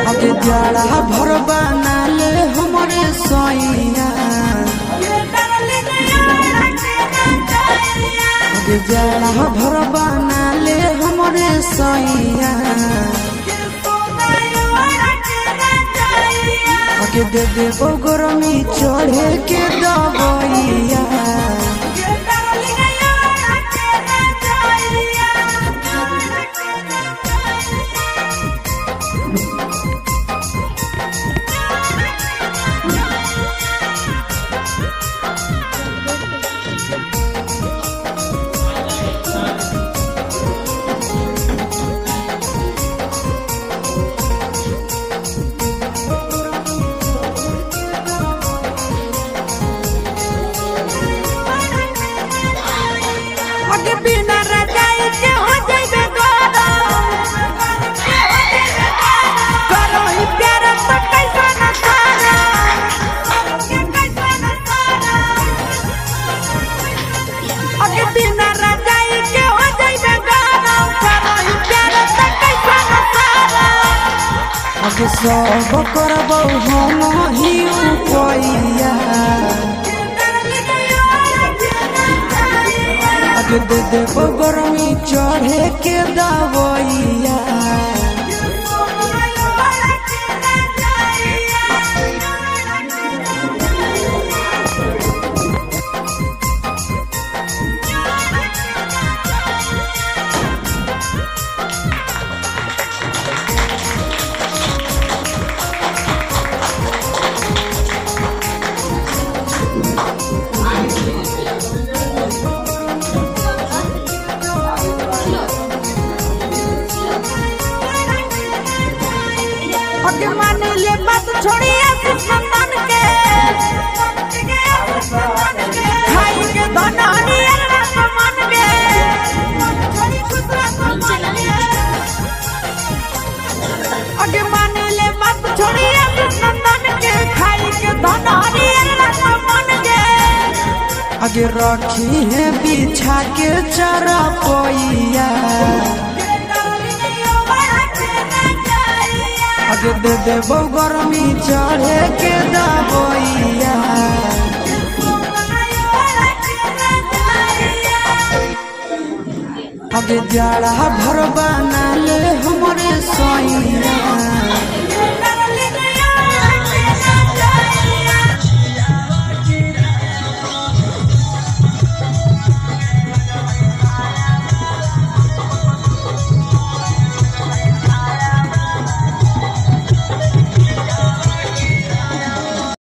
आगे जाड़ा भर बना ले हमारे सोइया, आगे जाड़ा भर बना ले हमारे सोइया, आगे दे दे गरमी चढ़े के दबैया। आगे सब करबौ हम ही उपैया, आगे दे देबो गरमी चढ़े के दबैया। आगे मान ले बात छोड़िए दुश्मन के, खाई के धनानी मन के, आगे मान ले बात छोड़िए दुश्मन के, खाई के धनानी मन के, आगे रखी है बिछा के चरपैया, आगे दे देबो गरमी चढ़े के दबैया। आगे जाड़ा भर बना ले हमारे